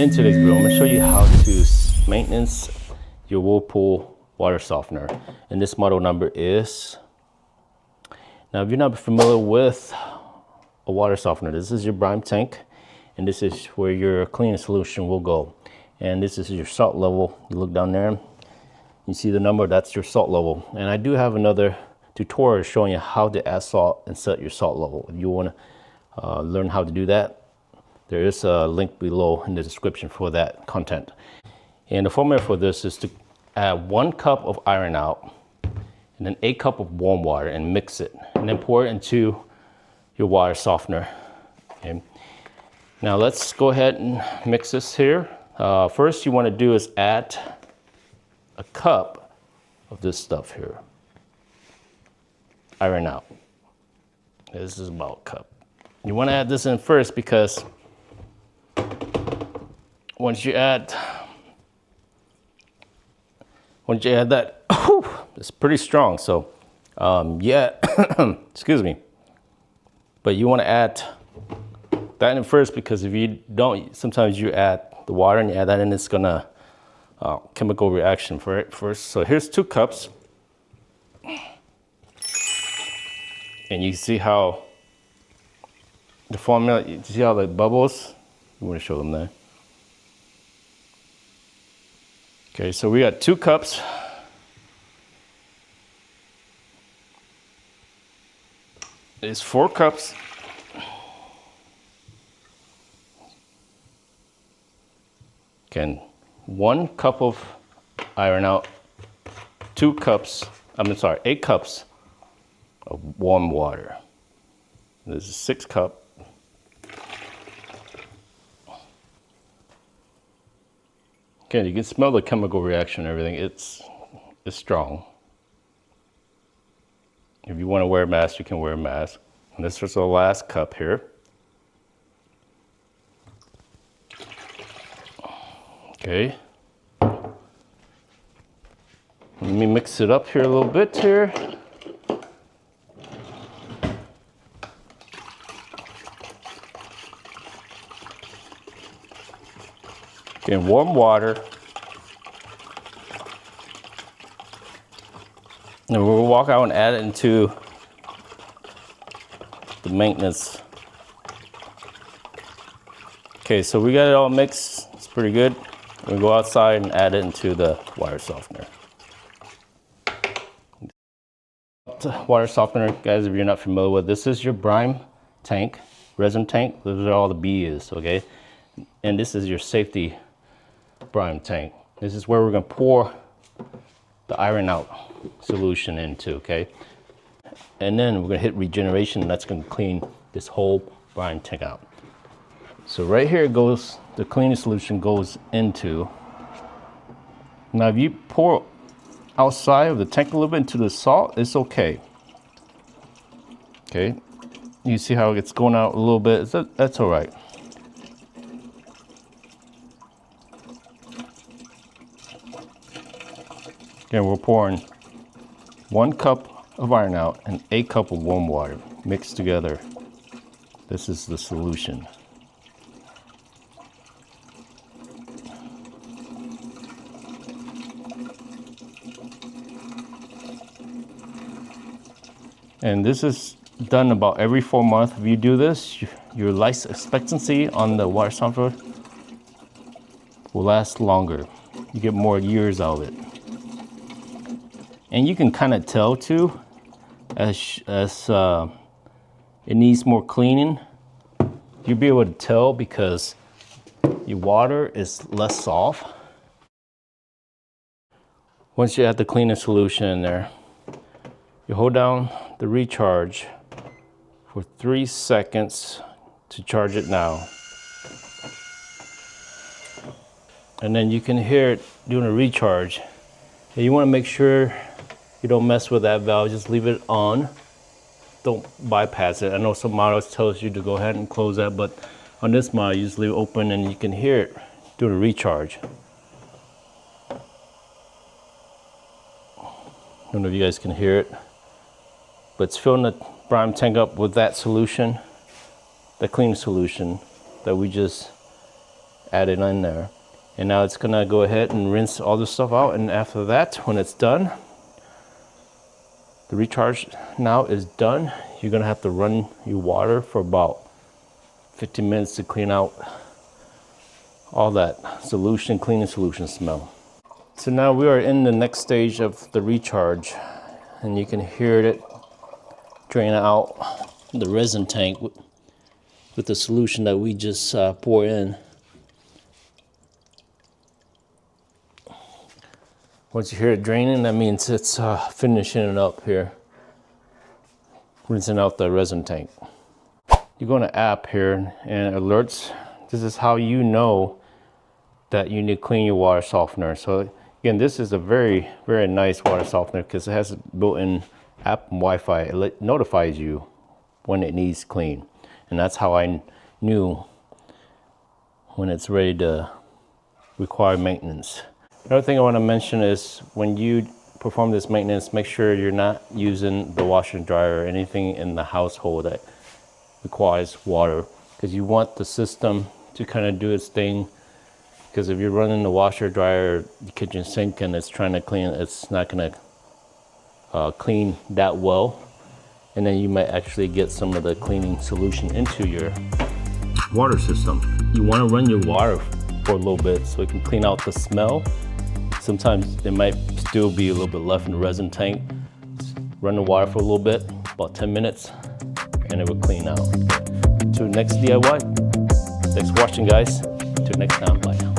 In today's video, I'm going to show you how to maintenance your Whirlpool water softener. And this model number is, now if you're not familiar with a water softener, this is your brine tank, and this is where your cleaning solution will go. And this is your salt level. You look down there, you see the number, that's your salt level. And I do have another tutorial showing you how to add salt and set your salt level. If you want to learn how to do that, there is a link below in the description for that content. And the formula for this is to add 1 cup of iron out and then 1 cup of warm water and mix it, and then pour it into your water softener. Okay. Now let's go ahead and mix this here. First you want to do is add a cup of this stuff here. Iron out. This is about a cup. You want to add this in first because once you add that, it's pretty strong. So yeah, excuse me. But you want to add that in first, because if you don't, sometimes you add the water and you add that in, it's gonna chemical reaction for it first. So here's 2 cups. And you see how the formula, you see how the bubbles? You want to show them there. Okay, so we got 2 cups. It's 4 cups. Again, 1 cup of iron out, 2 cups, 8 cups of warm water. This is 6 cup. Okay, you can smell the chemical reaction and everything. It's strong. If you want to wear a mask, you can wear a mask. And this is the last cup here. Okay. Let me mix it up here a little bit here. Okay, warm water. And we'll walk out and add it into the maintenance. Okay, so we got it all mixed. It's pretty good. We'll go outside and add it into the water softener. Water softener, guys, if you're not familiar with, this is your brine tank, resin tank. Those are all the B is, okay? And this is your safety brine tank. This is where we're going to pour the iron out solution into, okay? And then we're going to hit regeneration, and that's going to clean this whole brine tank out. So right here goes, the cleaning solution goes into. Now if you pour outside of the tank a little bit into the salt, it's okay. Okay, you see how it's going out a little bit, that's all right. Again, we're pouring 1 cup of iron out and 1 cup of warm water mixed together. This is the solution. And this is done about every 4 months. If you do this, your life expectancy on the water softener will last longer. You get more years out of it. And you can kind of tell too, as it needs more cleaning, you'll be able to tell because your water is less soft. Once you add the cleaning solution in there, you hold down the recharge for 3 seconds to charge it now. And then you can hear it doing a recharge. And you want to make sure you don't mess with that valve, just leave it on. Don't bypass it. I know some models tells you to go ahead and close that, but on this model you just leave it open and you can hear it doing a recharge. I don't know if you guys can hear it, but it's filling the brine tank up with that solution, the clean solution that we just added in there. And now it's gonna go ahead and rinse all this stuff out, and after that, when it's done, the recharge now is done. You're gonna have to run your water for about 15 minutes to clean out all that solution, cleaning solution smell. So now we are in the next stage of the recharge, and you can hear it drain out the resin tank with the solution that we just poured in. Once you hear it draining, that means it's finishing it up here, rinsing out the resin tank. You go in the app here and alerts. This is how you know that you need to clean your water softener. So again, this is a very, very nice water softener because it has a built-in app and Wi-Fi. It notifies you when it needs clean. And that's how I knew when it's ready to require maintenance. Another thing I want to mention is when you perform this maintenance, make sure you're not using the washer and dryer or anything in the household that requires water, because you want the system to kind of do its thing. Because if you're running the washer, dryer, the kitchen sink and it's trying to clean, it's not going to clean that well. And then you might actually get some of the cleaning solution into your water system. You want to run your water for a little bit so it can clean out the smell. Sometimes there might still be a little bit left in the resin tank. Run the water for a little bit, about 10 minutes, and it will clean out. To the next DIY. Thanks for watching, guys. Till next time, bye.